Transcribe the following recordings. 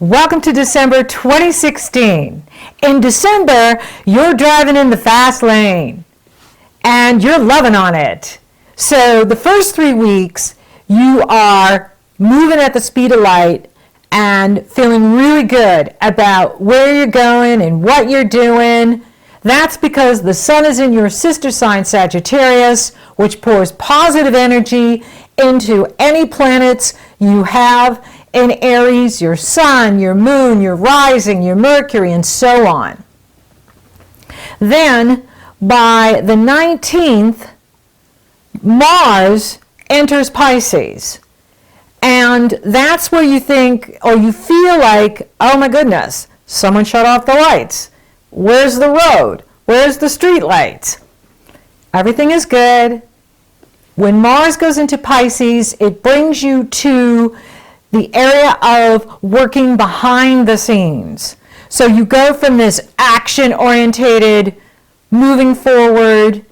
Welcome to December 2016. In December, you're driving in the fast lane and you're loving on it. So the first 3 weeks, you are moving at the speed of light and feeling really good about where you're going and what you're doing. That's because the sun is in your sister sign Sagittarius, which pours positive energy into any planets you have in Aries, your sun, your moon, your rising, your Mercury, and so on. Then, by the 19th, Mars enters Pisces. And that's where you think, or you feel like, oh my goodness, someone shut off the lights. Where's the road? Where's the street lights? Everything is good. When Mars goes into Pisces, it brings you to the area of working behind the scenes. So you go from this action-orientated, moving forward,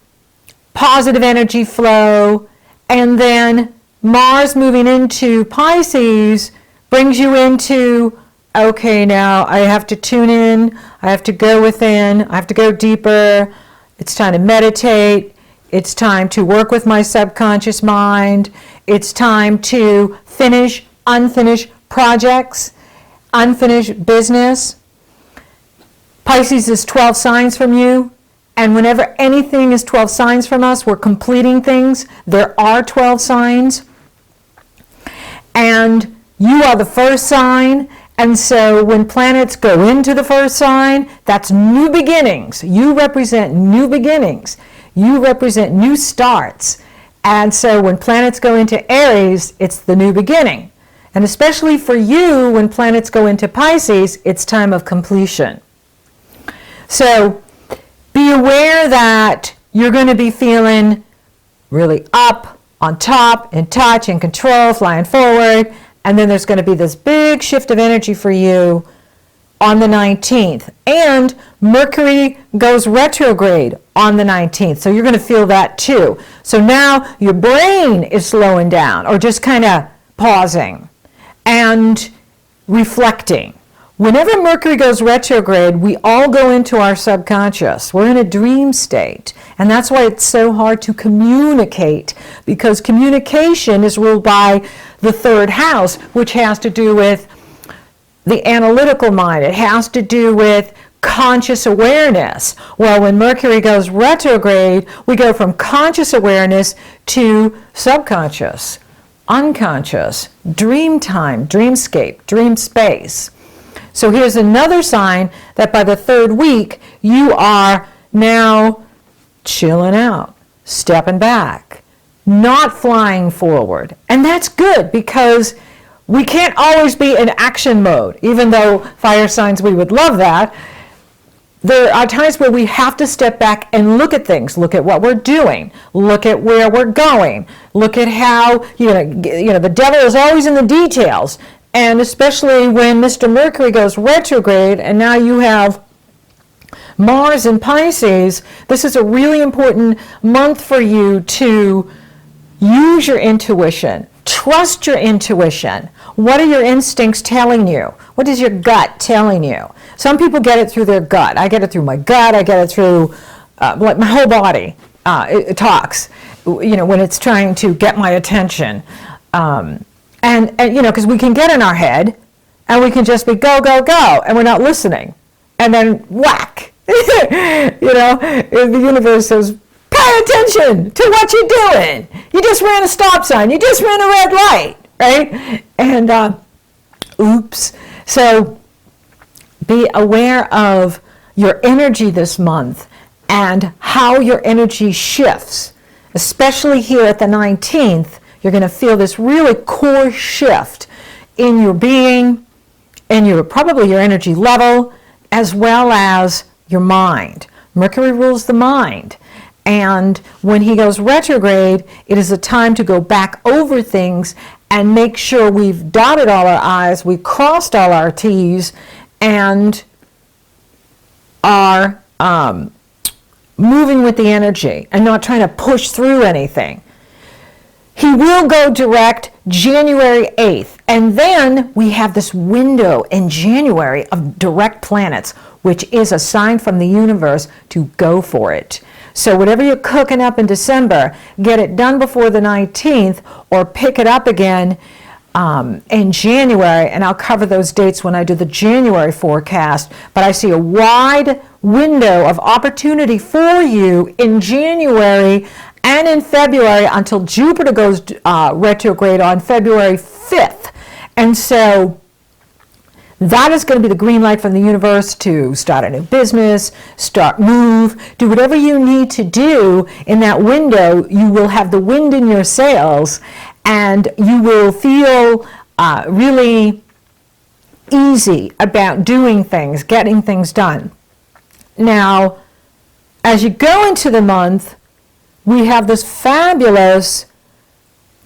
positive energy flow, and then Mars moving into Pisces brings you into, okay, now I have to tune in, I have to go within, I have to go deeper, it's time to meditate, it's time to work with my subconscious mind, it's time to finish unfinished projects, unfinished business. Pisces is 12 signs from you, and whenever anything is 12 signs from us, we're completing things. There are 12 signs, and you are the first sign, and so when planets go into the first sign, that's new beginnings. You represent new beginnings. You represent new starts. And so when planets go into Aries, it's the new beginning. And especially for you, when planets go into Pisces, it's time of completion. So be aware that you're going to be feeling really up, on top, in touch, in control, flying forward. And then there's going to be this big shift of energy for you on the 19th. And Mercury goes retrograde on the 19th. So you're going to feel that too. So now your brain is slowing down or just kind of pausing and reflecting. Whenever Mercury goes retrograde, we all go into our subconscious. We're in a dream state. And that's why it's so hard to communicate, because communication is ruled by the third house, which has to do with the analytical mind. It has to do with conscious awareness. Well, when Mercury goes retrograde, we go from conscious awareness to subconscious, unconscious, dream time, dreamscape, dream space. So here's another sign that by the third week, you are now chilling out, stepping back, not flying forward. And that's good, because we can't always be in action mode, even though fire signs, we would love that. There are times where we have to step back and look at things, look at what we're doing, look at where we're going, look at how, the devil is always in the details. And especially when Mr. Mercury goes retrograde and now you have Mars in Pisces, this is a really important month for you to use your intuition. Trust your intuition. What are your instincts telling you? What is your gut telling you? Some people get it through their gut. I get it through my gut. I get it through like my whole body. It talks, when it's trying to get my attention. And because we can get in our head and we can just be go, go, go, and we're not listening. And then whack, the universe says, pay attention to what you're doing. You just ran a stop sign. You just ran a red light, right? And oops. So be aware of your energy this month and how your energy shifts, especially here at the 19th. You're going to feel this really core shift in your being, in probably your energy level, as well as your mind. Mercury rules the mind. And when he goes retrograde, it is a time to go back over things and make sure we've dotted all our I's, we've crossed all our T's, and are moving with the energy and not trying to push through anything. He will go direct January 8th. And then we have this window in January of direct planets, which is a sign from the universe to go for it. So whatever you're cooking up in December, get it done before the 19th or pick it up again in January. And I'll cover those dates when I do the January forecast. But I see a wide window of opportunity for you in January and in February until Jupiter goes retrograde on February 5th. And so that is going to be the green light from the universe to start a new business, move, do whatever you need to do in that window. You will have the wind in your sails and you will feel really easy about doing things, getting things done. Now, as you go into the month, we have this fabulous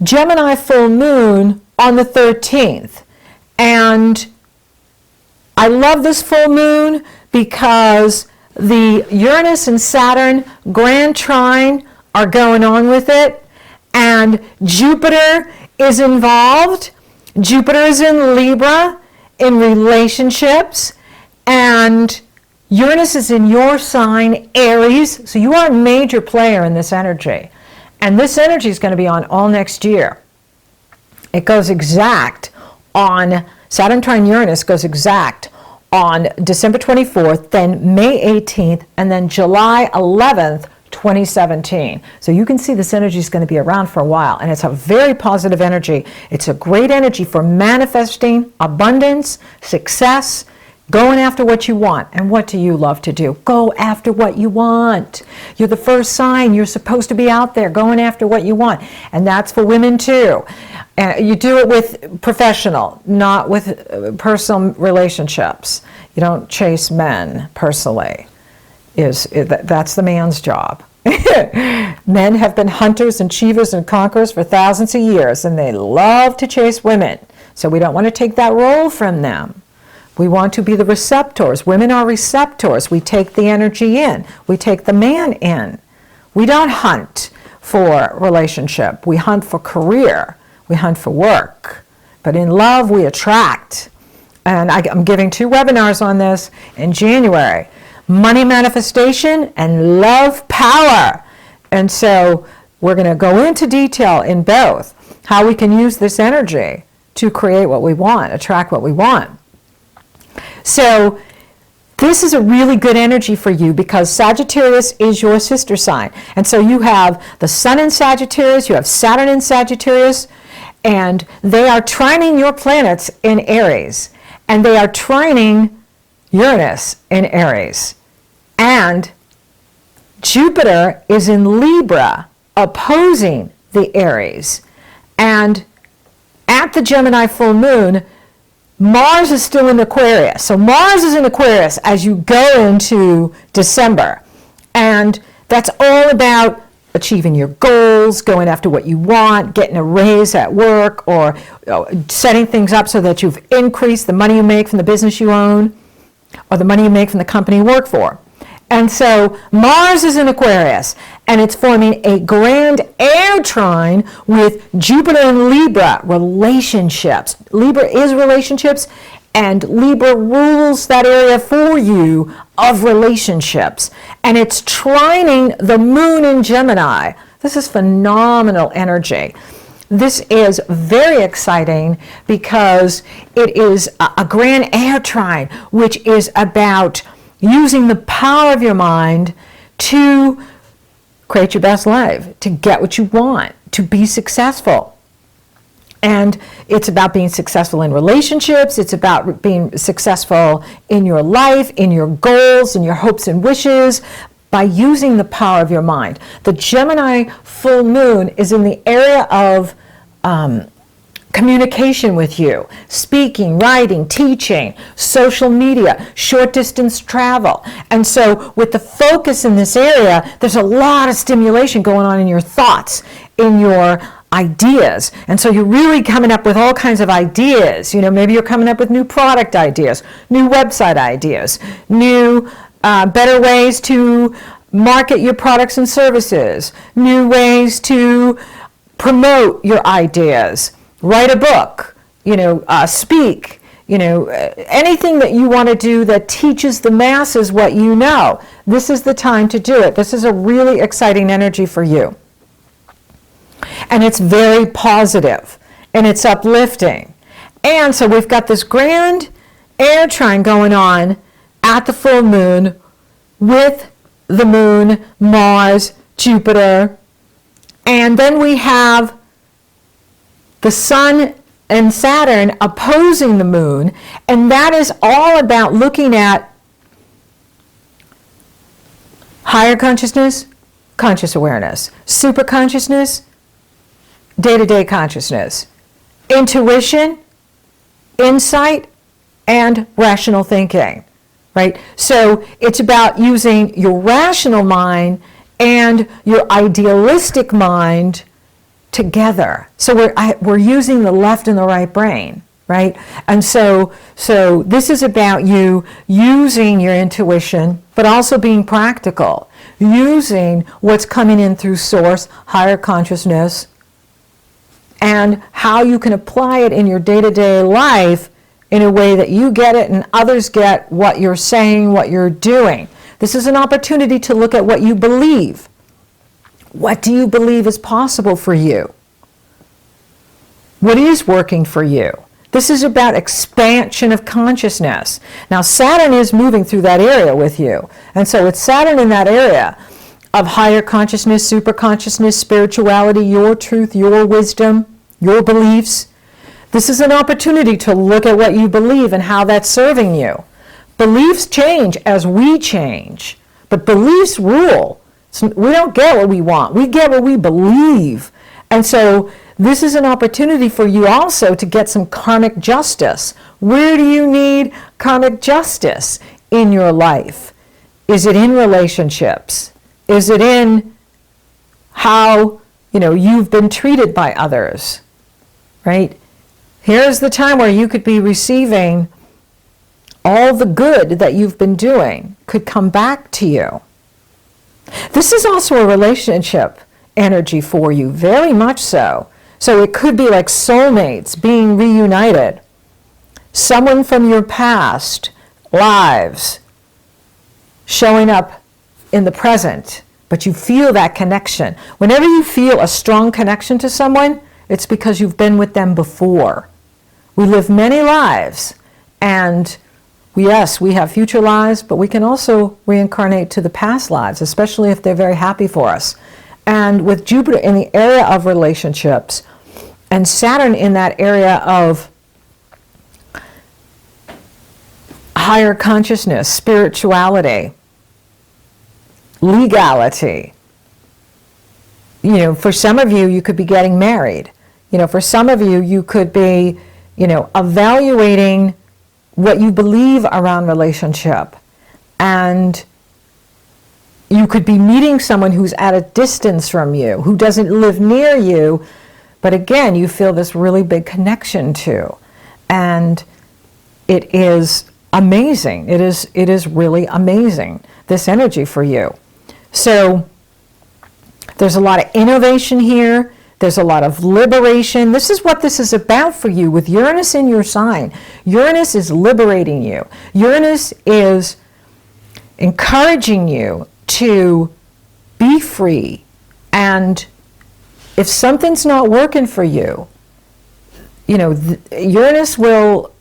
Gemini full moon on the 13th. And I love this full moon because the Uranus and Saturn grand trine are going on with it. And Jupiter is involved. Jupiter is in Libra, in relationships. And Uranus is in your sign, Aries, so you are a major player in this energy. And this energy is going to be on all next year. It goes exact on, Saturn trine Uranus goes exact on December 24th, then May 18th, and then July 11th, 2017. So you can see this energy is going to be around for a while, and it's a very positive energy. It's a great energy for manifesting abundance, success, going after what you want. And what do you love to do? Go after what you want. You're the first sign. You're supposed to be out there going after what you want. And that's for women too. You do it with professional, not with personal relationships. You don't chase men personally. That's the man's job. Men have been hunters and achievers and conquerors for thousands of years, and they love to chase women. So we don't want to take that role from them. We want to be the receptors. Women are receptors. We take the energy in. We take the man in. We don't hunt for relationship. We hunt for career. We hunt for work. But in love, we attract. And I'm giving 2 webinars on this in January. Money manifestation and love power. And so we're going to go into detail in both, how we can use this energy to create what we want, attract what we want. So this is a really good energy for you because Sagittarius is your sister sign. And so you have the Sun in Sagittarius, you have Saturn in Sagittarius, and they are trining your planets in Aries. And they are trining Uranus in Aries. And Jupiter is in Libra, opposing the Aries. And at the Gemini full moon, Mars is still in Aquarius. So Mars is in Aquarius as you go into December. And that's all about achieving your goals, going after what you want, getting a raise at work, or setting things up so that you've increased the money you make from the business you own, or the money you make from the company you work for. And so Mars is in Aquarius, and it's forming a grand air trine with Jupiter in Libra, relationships. Libra is relationships, and Libra rules that area for you of relationships. And it's trining the moon in Gemini. This is phenomenal energy. This is very exciting because it is a grand air trine, which is about using the power of your mind to create your best life, to get what you want, to be successful. And it's about being successful in relationships. It's about being successful in your life, in your goals, in your hopes and wishes, by using the power of your mind. The Gemini full moon is in the area of communication with you, speaking, writing, teaching, social media, short distance travel. And so with the focus in this area, there's a lot of stimulation going on in your thoughts, in your ideas. And so you're really coming up with all kinds of ideas. Maybe you're coming up with new product ideas, new website ideas, new better ways to market your products and services, new ways to promote your ideas, write a book, speak, anything that you want to do that teaches the masses what you know. This is the time to do it. This is a really exciting energy for you. And it's very positive, and it's uplifting. And so we've got this grand air trine going on at the full moon with the moon, Mars, Jupiter, and then we have the sun and Saturn opposing the moon, and that is all about looking at higher consciousness, conscious awareness, super consciousness, day-to-day consciousness, intuition, insight, and rational thinking, right? So it's about using your rational mind and your idealistic mind together. So we're using the left and the right brain, right? And so this is about you using your intuition, but also being practical, using what's coming in through source, higher consciousness, and how you can apply it in your day-to-day life in a way that you get it and others get what you're saying, what you're doing. This is an opportunity to look at what you believe. What do you believe is possible for you? What is working for you? This is about expansion of consciousness. Now, Saturn is moving through that area with you. And so it's Saturn in that area of higher consciousness, super consciousness, spirituality, your truth, your wisdom, your beliefs. This is an opportunity to look at what you believe and how that's serving you. Beliefs change as we change, but beliefs rule. So we don't get what we want. We get what we believe. And so this is an opportunity for you also to get some karmic justice. Where do you need karmic justice in your life? Is it in relationships? Is it in how, you've been treated by others, right? Here's the time where you could be receiving all the good that you've been doing could come back to you. This is also a relationship energy for you, very much so. So it could be like soulmates being reunited. Someone from your past lives showing up in the present, but you feel that connection. Whenever you feel a strong connection to someone, it's because you've been with them before. We live many lives, and yes, we have future lives, but we can also reincarnate to the past lives, especially if they're very happy for us. And with Jupiter in the area of relationships and Saturn in that area of higher consciousness, spirituality, legality. For some of you, you could be getting married. For some of you, you could be, evaluating what you believe around relationship. And you could be meeting someone who's at a distance from you, who doesn't live near you, but again, you feel this really big connection to. And it is amazing. It is really amazing, this energy for you. So there's a lot of innovation here. There's a lot of liberation. This is what this is about for you with Uranus in your sign. Uranus is liberating you. Uranus is encouraging you to be free. And if something's not working for you, Uranus will,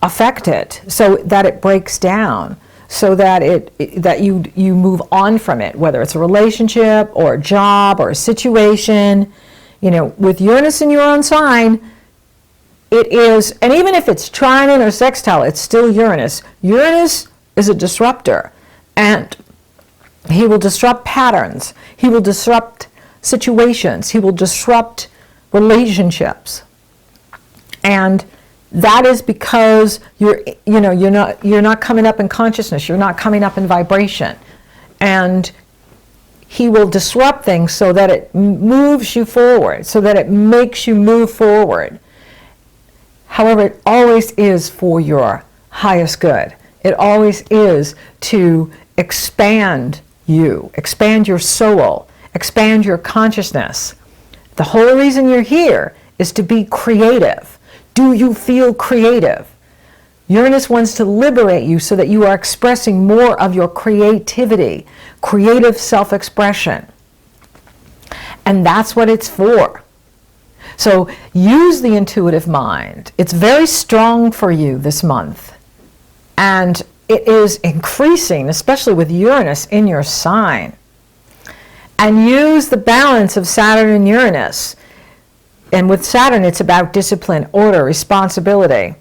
affect it so that it breaks down, so that that you move on from it, whether it's a relationship or a job or a situation. With Uranus in your own sign, it is, and even if it's trine or sextile, it's still Uranus. Uranus is a disruptor, and he will disrupt patterns. He will disrupt situations. He will disrupt relationships. And that is because you're not coming up in consciousness. You're not coming up in vibration. And he will disrupt things so that it moves you forward, so that it makes you move forward. However, it always is for your highest good. It always is to expand you, expand your soul, expand your consciousness. The whole reason you're here is to be creative. Do you feel creative? Uranus wants to liberate you so that you are expressing more of your creativity, creative self-expression. And that's what it's for. So use the intuitive mind. It's very strong for you this month. And it is increasing, especially with Uranus in your sign. And use the balance of Saturn and Uranus. And with Saturn, it's about discipline, order, responsibility.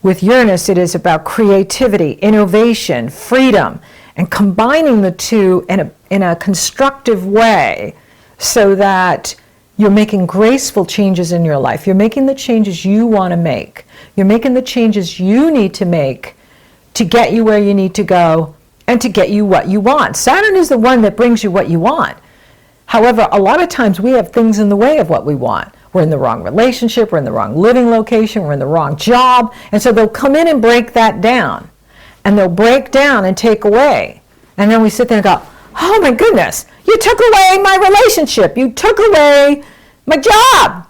With Uranus, it is about creativity, innovation, freedom, and combining the two in a constructive way so that you're making graceful changes in your life. You're making the changes you want to make. You're making the changes you need to make to get you where you need to go and to get you what you want. Saturn is the one that brings you what you want. However, a lot of times we have things in the way of what we want. We're in the wrong relationship, we're in the wrong living location, we're in the wrong job, and so they'll come in and break that down. And they'll break down and take away. And then we sit there and go, oh my goodness, you took away my relationship, you took away my job.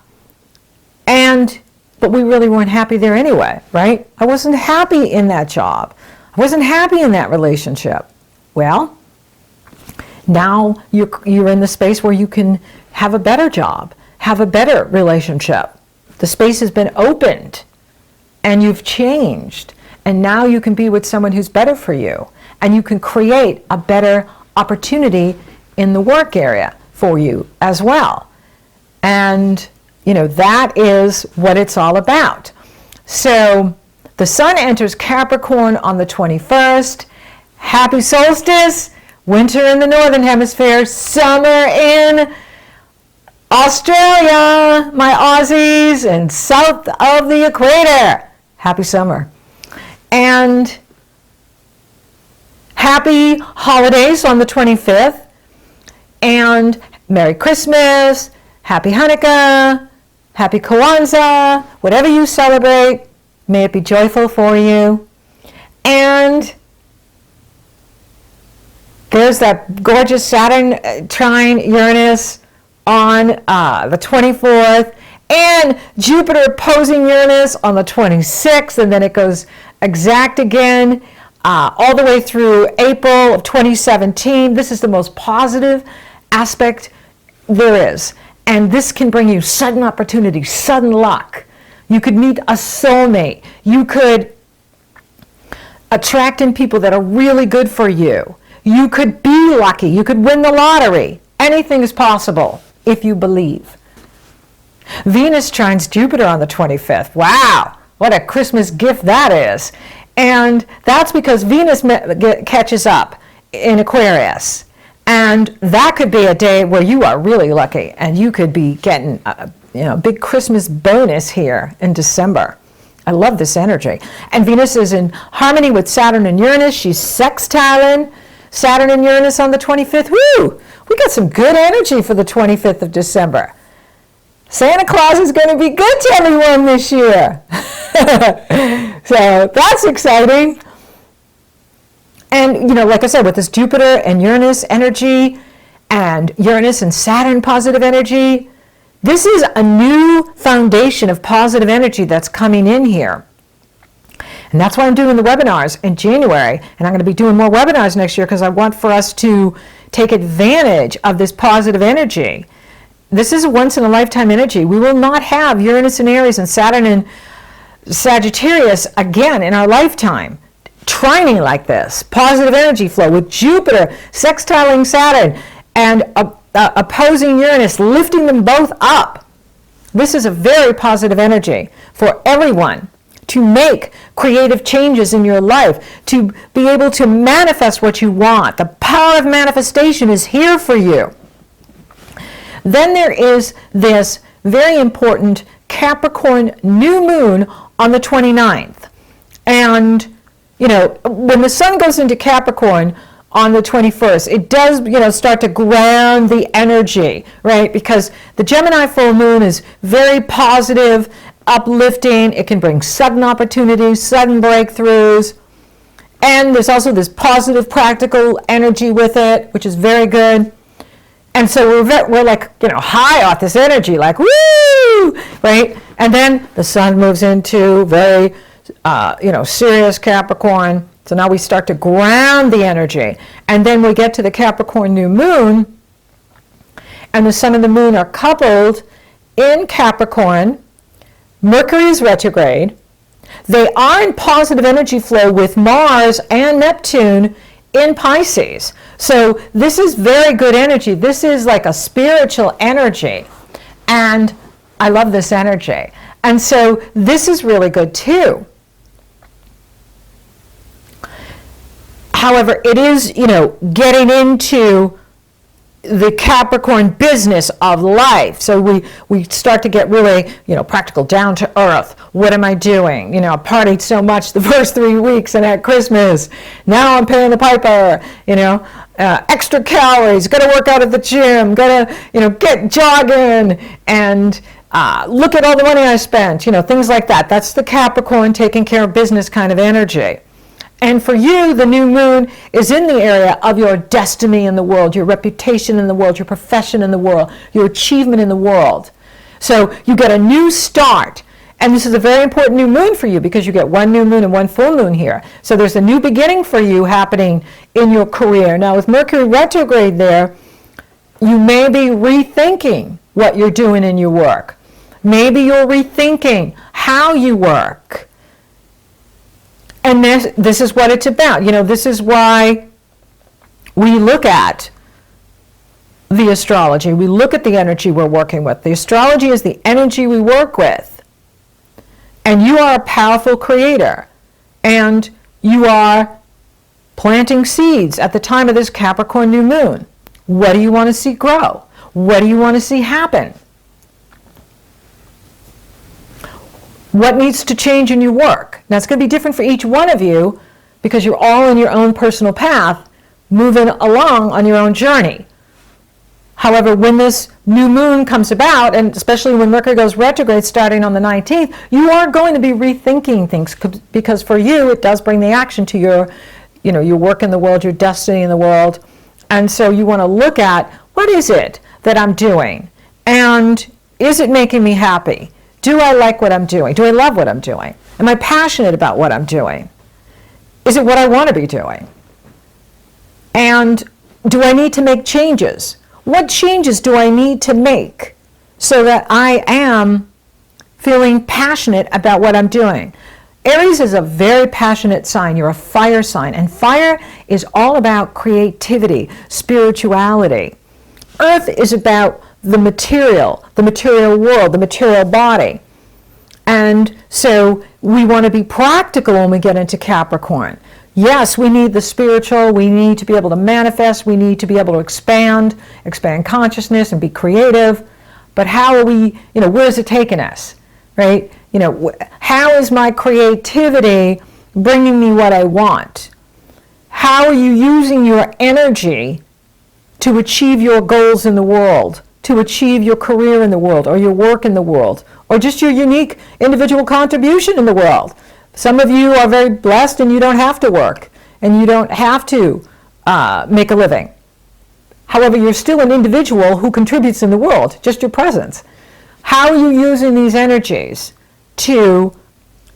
But we really weren't happy there anyway, right? I wasn't happy in that job. I wasn't happy in that relationship. Well, now you're in the space where you can have a better job, have a better relationship. The space has been opened and you've changed. And now you can be with someone who's better for you. And you can create a better opportunity in the work area for you as well. And, that is what it's all about. So the sun enters Capricorn on the 21st. Happy solstice. Winter in the northern hemisphere. Summer in Australia, my Aussies, and south of the equator. Happy summer. And happy holidays on the 25th. And Merry Christmas, Happy Hanukkah, Happy Kwanzaa, whatever you celebrate, may it be joyful for you. And there's that gorgeous Saturn trine Uranus on the 24th, and Jupiter opposing Uranus on the 26th, and then it goes exact again all the way through April of 2017. This is the most positive aspect there is. And this can bring you sudden opportunity, sudden luck. You could meet a soulmate. You could attract in people that are really good for you. You could be lucky. You could win the lottery. Anything is possible if you believe. Venus trines Jupiter on the 25th. Wow, what a Christmas gift that is. And that's because Venus catches up in Aquarius. And that could be a day where you are really lucky and you could be getting a big Christmas bonus here in December. I love this energy. And Venus is in harmony with Saturn and Uranus. She's sextiling Saturn and Uranus on the 25th. Woo! We got some good energy for the 25th of December. Santa Claus is going to be good to everyone this year. So that's exciting. And, like I said, with this Jupiter and Uranus energy and Uranus and Saturn positive energy, this is a new foundation of positive energy that's coming in here. And that's why I'm doing the webinars in January. And I'm going to be doing more webinars next year because I want for us to take advantage of this positive energy. This is a once-in-a-lifetime energy. We will not have Uranus and Aries and Saturn and Sagittarius again in our lifetime. Trining like this, positive energy flow with Jupiter sextiling Saturn and opposing Uranus, lifting them both up. This is a very positive energy for everyone to make creative changes in your life, to be able to manifest what you want. The power of manifestation is here for you. Then there is this very important Capricorn new moon on the 29th. And when the sun goes into Capricorn on the 21st, it does, start to ground the energy, right? Because the Gemini full moon is very positive, uplifting. It can bring sudden opportunities, sudden breakthroughs. And there's also this positive, practical energy with it, which is very good. And so we're like, high off this energy, like, woo, right? And then the sun moves into very, serious Capricorn. So now we start to ground the energy. And then we get to the Capricorn new moon, and the sun and the moon are coupled in Capricorn. Mercury is retrograde. They are in positive energy flow with Mars and Neptune in Pisces. So this is very good energy. This is like a spiritual energy. And I love this energy. And so this is really good too. However, it is, getting into the Capricorn business of life. So we start to get really, practical, down to earth. What am I doing? I partied so much the first 3 weeks and at Christmas. Now I'm paying the piper, extra calories, got to work out at the gym, got to, get jogging, and look at all the money I spent, things like that. That's the Capricorn taking care of business kind of energy. And for you, the new moon is in the area of your destiny in the world, your reputation in the world, your profession in the world, your achievement in the world. So you get a new start. And this is a very important new moon for you because you get one new moon and one full moon here. So there's a new beginning for you happening in your career. Now with Mercury retrograde there, you may be rethinking what you're doing in your work. Maybe you're rethinking how you work. And this is what it's about. This is why we look at the astrology. We look at the energy we're working with. The astrology is the energy we work with. And you are a powerful creator. And you are planting seeds at the time of this Capricorn new moon. What do you want to see grow? What do you want to see happen? What needs to change in your work? Now, it's going to be different for each one of you because you're all in your own personal path, moving along on your own journey. However, when this new moon comes about, and especially when Mercury goes retrograde starting on the 19th, you are going to be rethinking things because for you, it does bring the action to your work in the world, your destiny in the world. And so you want to look at, what is it that I'm doing? And is it making me happy? Do I like what I'm doing? Do I love what I'm doing? Am I passionate about what I'm doing? Is it what I want to be doing? And do I need to make changes? What changes do I need to make so that I am feeling passionate about what I'm doing? Aries is a very passionate sign. You're a fire sign. And fire is all about creativity, spirituality. Earth is about the material world, the material body. And so we want to be practical when we get into Capricorn. Yes, we need the spiritual, we need to be able to manifest, we need to be able to expand consciousness and be creative. But how are we, where is it taking us, right? How is my creativity bringing me what I want? How are you using your energy to achieve your goals in the world? To achieve your career in the world, or your work in the world, or just your unique individual contribution in the world. Some of you are very blessed and you don't have to work, and you don't have to make a living. However, you're still an individual who contributes in the world, just your presence. How are you using these energies to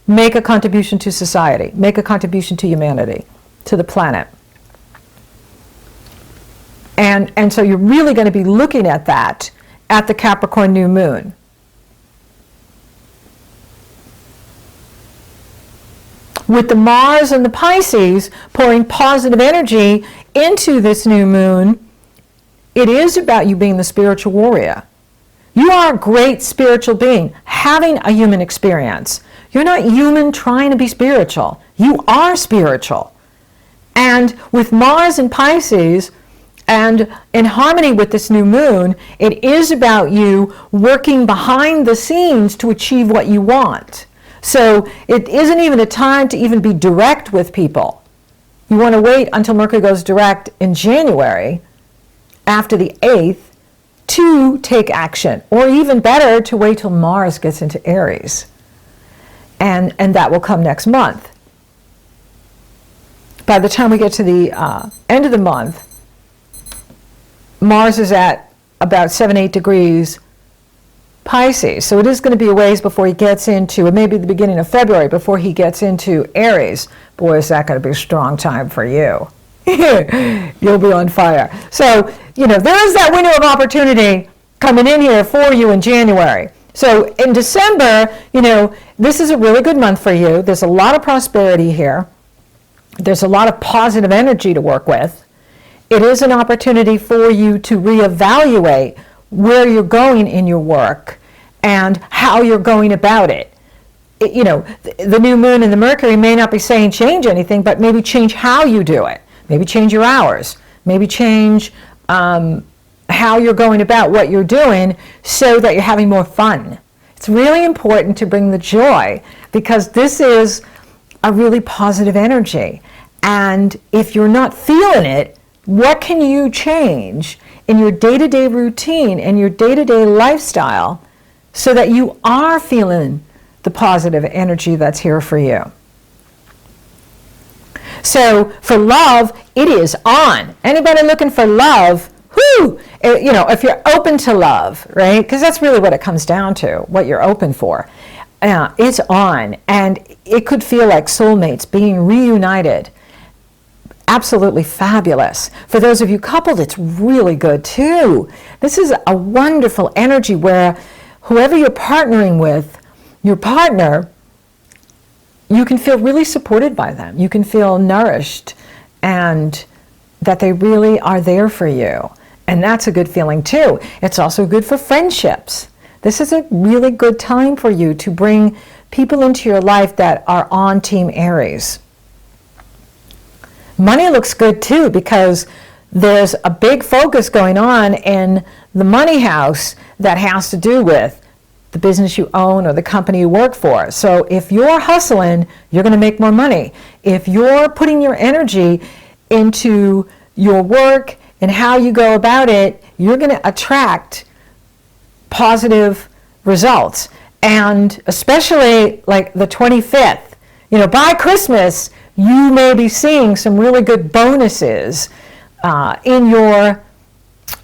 make a contribution to society, make a contribution to humanity, to the planet? And so you're really going to be looking at that at the Capricorn new moon. With the Mars and the Pisces pouring positive energy into this new moon, it is about you being the spiritual warrior. You are a great spiritual being, having a human experience. You're not human trying to be spiritual. You are spiritual. And with Mars and Pisces, and in harmony with this new moon, it is about you working behind the scenes to achieve what you want. So it isn't even a time to even be direct with people. You want to wait until Mercury goes direct in January, after the 8th, to take action. Or even better, to wait till Mars gets into Aries. And that will come next month. By the time we get to the end of the month, Mars is at about 7-8 degrees Pisces. So it is going to be a ways before he gets into, it may be the beginning of February before he gets into Aries. Boy, is that going to be a strong time for you. You'll be on fire. So, there is that window of opportunity coming in here for you in January. So in December, this is a really good month for you. There's a lot of prosperity here. There's a lot of positive energy to work with. It is an opportunity for you to reevaluate where you're going in your work and how you're going about it. The new moon and the Mercury may not be saying change anything, but maybe change how you do it. Maybe change your hours. Maybe change how you're going about what you're doing so that you're having more fun. It's really important to bring the joy because this is a really positive energy. And if you're not feeling it, what can you change in your day-to-day routine and your day-to-day lifestyle so that you are feeling the positive energy that's here for you? So for love, it is on. Anybody looking for love, whoo, if you're open to love, right? Because that's really what it comes down to, what you're open for. It's on, and it could feel like soulmates being reunited. Absolutely fabulous. For those of you coupled, it's really good too. This is a wonderful energy where whoever you're partnering with, your partner, you can feel really supported by them. You can feel nourished and that they really are there for you. And that's a good feeling too. It's also good for friendships. This is a really good time for you to bring people into your life that are on Team Aries. Money looks good too because there's a big focus going on in the money house that has to do with the business you own or the company you work for. So if you're hustling, you're going to make more money. If you're putting your energy into your work and how you go about it, you're going to attract positive results. And especially like the 25th, by Christmas, you may be seeing some really good bonuses in your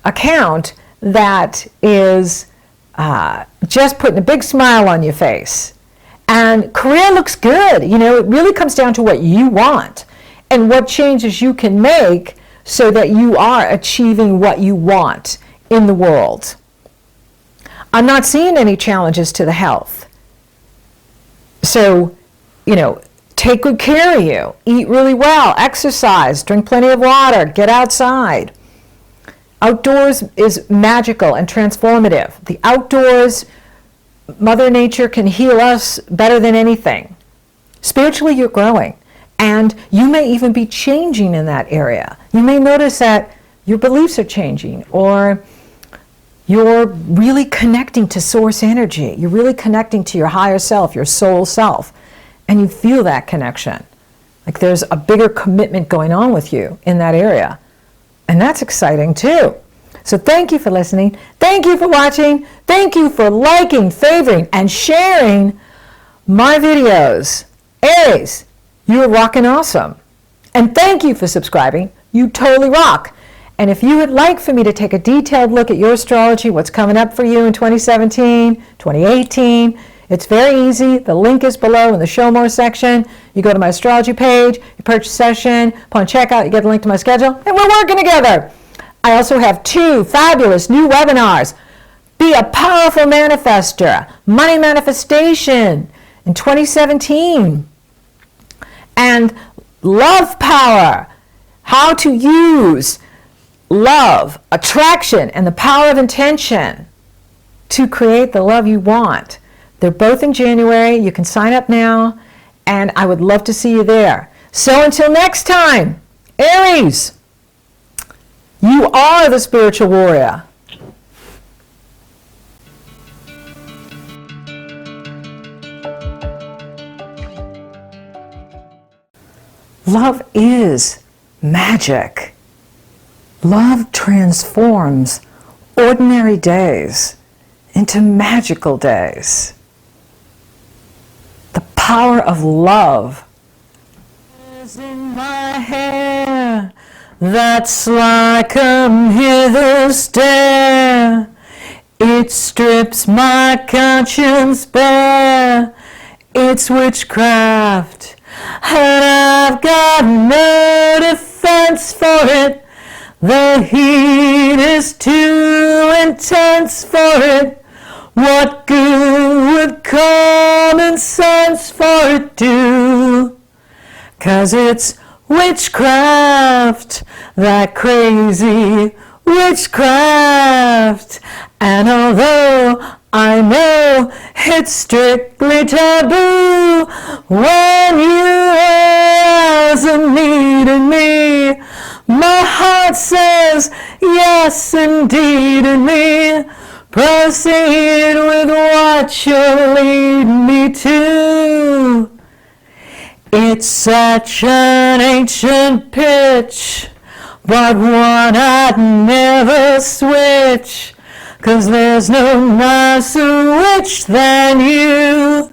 account that is just putting a big smile on your face. And career looks good. It really comes down to what you want and what changes you can make so that you are achieving what you want in the world. I'm not seeing any challenges to the health. So, take good care of you. Eat really well, exercise, drink plenty of water, get outside. Outdoors is magical and transformative. The outdoors, Mother Nature can heal us better than anything. Spiritually, you're growing. And you may even be changing in that area. You may notice that your beliefs are changing, or you're really connecting to source energy. You're really connecting to your higher self, your soul self. And you feel that connection. Like there's a bigger commitment going on with you in that area. And that's exciting too. So thank you for listening. Thank you for watching. Thank you for liking, favoring, and sharing my videos. Aries, you're rocking awesome. And thank you for subscribing. You totally rock. And if you would like for me to take a detailed look at your astrology, what's coming up for you in 2017, 2018, it's very easy. The link is below in the Show More section. You go to my astrology page, you purchase a session, upon checkout you get a link to my schedule, and we're working together. I also have 2 fabulous new webinars. Be a powerful manifester, money manifestation in 2017. And love power, how to use love, attraction, and the power of intention to create the love you want. They're both in January. You can sign up now, and I would love to see you there. So until next time, Aries, you are the spiritual warrior. Love is magic. Love transforms ordinary days into magical days. The power of love is in my hair, that's like a hither just dare. It strips my conscience bare. It's witchcraft, and I've got no defense for it. The heat is too intense for it. What good would common sense for it do? 'Cause it's witchcraft, that crazy witchcraft. And although I know it's strictly taboo, when you hasn't needed me, my heart says yes indeed in me. Proceed with what you lead me to. It's such an ancient pitch, but one I'd never switch, 'cause there's no nicer witch than you.